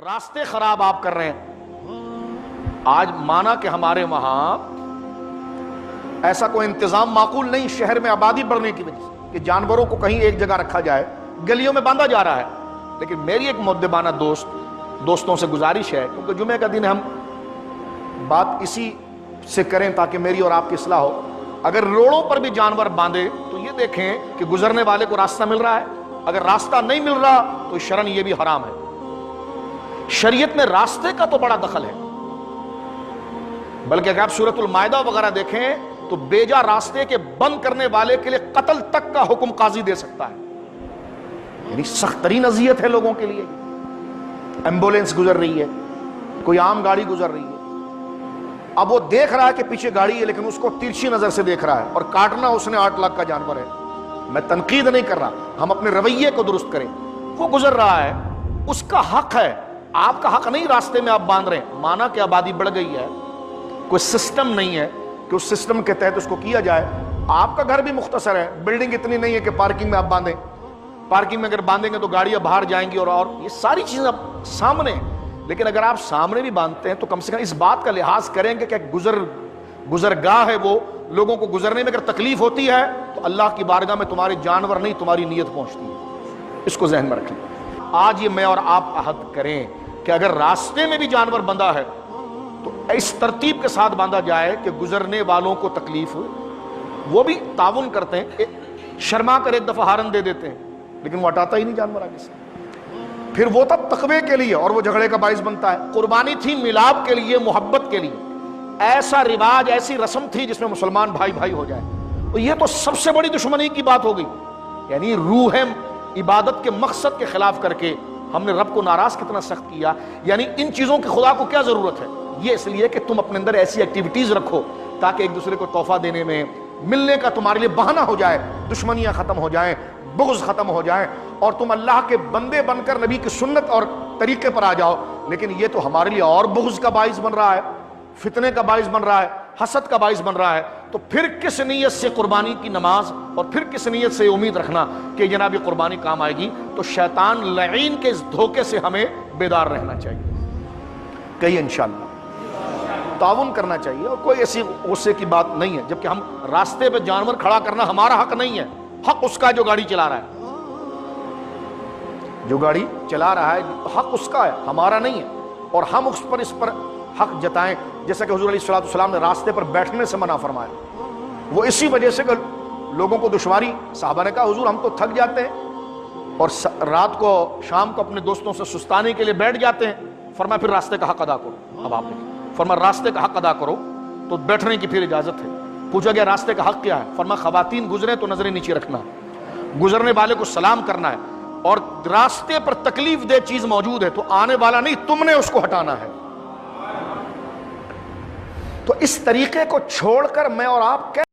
راستے خراب آپ کر رہے ہیں۔ آج مانا کہ ہمارے وہاں ایسا کوئی انتظام معقول نہیں شہر میں آبادی بڑھنے کی وجہ سے کہ جانوروں کو کہیں ایک جگہ رکھا جائے، گلیوں میں باندھا جا رہا ہے۔ لیکن میری ایک مؤدبانہ دوستوں سے گزارش ہے، کیونکہ جمعہ کا دن ہم بات اسی سے کریں تاکہ میری اور آپ کی اصلاح ہو۔ اگر روڑوں پر بھی جانور باندھے تو یہ دیکھیں کہ گزرنے والے کو راستہ مل رہا ہے، اگر راستہ نہیں مل رہا تو شرعاً یہ بھی حرام ہے۔ شریعت میں راستے کا تو بڑا دخل ہے، بلکہ اگر آپ سورۃ المائدہ وغیرہ دیکھیں تو بیجا راستے کے بند کرنے والے کے لیے قتل تک کا حکم قاضی دے سکتا ہے۔ یعنی سخت ترین اذیت ہے لوگوں کے لیے۔ ایمبولینس گزر رہی ہے، کوئی عام گاڑی گزر رہی ہے، اب وہ دیکھ رہا ہے کہ پیچھے گاڑی ہے لیکن اس کو ترچھی نظر سے دیکھ رہا ہے اور کاٹنا اس نے 8 لاکھ کا جانور ہے۔ میں تنقید نہیں کر رہا، ہم اپنے رویے کو درست کریں۔ وہ گزر رہا ہے، اس کا حق ہے، آپ کا حق نہیں راستے میں آپ باندھ رہے ہیں۔ مانا کہ آبادی بڑھ گئی ہے، کوئی سسٹم نہیں ہے کہ اس سسٹم کے تحت اس کو کیا جائے۔ آپ کا گھر بھی مختصر ہے، بلڈنگ اتنی نہیں ہے کہ پارکنگ میں آپ باندھیں۔ پارکنگ میں اگر باندھیں گے تو گاڑیاں باہر جائیں گی اور یہ ساری چیزیں اب سامنے ہیں۔ لیکن اگر آپ سامنے بھی باندھتے ہیں تو کم سے کم اس بات کا لحاظ کریں گے کہ گزرگاہ ہے، وہ لوگوں کو گزرنے میں اگر تکلیف ہوتی ہے تو اللہ کی بارگاہ میں تمہارے جانور نہیں تمہاری نیت پہنچتی ہے۔ اس کو ذہن میں رکھیں۔ آج یہ میں اور آپ عہد کریں کہ اگر راستے میں بھی جانور بندھا ہے تو اس ترتیب کے ساتھ باندھا جائے کہ گزرنے والوں کو تکلیف ہو۔ وہ بھی تعاون کرتے ہیں، شرما کر ایک دفعہ ہارن دے دیتے ہیں لیکن وہ ہٹاتا ہی نہیں جانور آگے سے۔ پھر وہ تھا تقوی کے لیے اور وہ جھگڑے کا باعث بنتا ہے۔ قربانی تھی ملاپ کے لیے، محبت کے لیے، ایسا رواج، ایسی رسم تھی جس میں مسلمان بھائی بھائی ہو جائے۔ اور یہ تو سب سے بڑی دشمنی کی بات ہو گئی، یعنی روح عبادت کے مقصد کے خلاف کر کے ہم نے رب کو ناراض کتنا سخت کیا۔ یعنی ان چیزوں کی خدا کو کیا ضرورت ہے؟ یہ اس لیے کہ تم اپنے اندر ایسی ایکٹیویٹیز رکھو تاکہ ایک دوسرے کو تحفہ دینے میں، ملنے کا تمہارے لیے بہانہ ہو جائے، دشمنیاں ختم ہو جائیں، بغض ختم ہو جائیں اور تم اللہ کے بندے بن کر نبی کی سنت اور طریقے پر آ جاؤ۔ لیکن یہ تو ہمارے لیے اور بغض کا باعث بن رہا ہے، فتنے کا باعث بن رہا ہے، حسد کا باعث بن رہا ہے۔ تو پھر کس نیت سے قربانی کی نماز اور پھر کس نیت سے امید رکھنا کہ جناب یہ قربانی کام آئے گی؟ تو شیطان لعین کے اس دھوکے سے ہمیں بیدار رہنا چاہیے۔ کہیے انشاءاللہ تعاون کرنا چاہیے، اور کوئی ایسی غصے کی بات نہیں ہے۔ جبکہ ہم راستے پہ جانور کھڑا کرنا ہمارا حق نہیں ہے، حق اس کا جو گاڑی چلا رہا ہے، جو گاڑی چلا رہا ہے حق اس کا ہے، ہمارا نہیں ہے۔ اور ہم اس پر حق جتائیں، جیسا کہ حضور علیہ الصلوۃ والسلام نے راستے پر بیٹھنے سے منع فرمایا۔ وہ اسی وجہ سے کہ لوگوں کو دشواری، صحابہ نے کہا حضور ہم تو تھک جاتے ہیں اور رات کو شام کو اپنے دوستوں سے سستانے کے لیے بیٹھ جاتے ہیں۔ فرمایا پھر راستے کا حق ادا کرو۔ اب آپ نے فرمایا راستے کا حق ادا کرو تو بیٹھنے کی پھر اجازت ہے۔ پوچھا گیا راستے کا حق کیا ہے؟ فرمایا خواتین گزرے تو نظریں نیچے رکھنا، گزرنے والے کو سلام کرنا ہے، اور راستے پر تکلیف دہ چیز موجود ہے تو آنے والا نہیں، تم نے اس کو ہٹانا ہے۔ تو اس طریقے کو چھوڑ کر میں اور آپ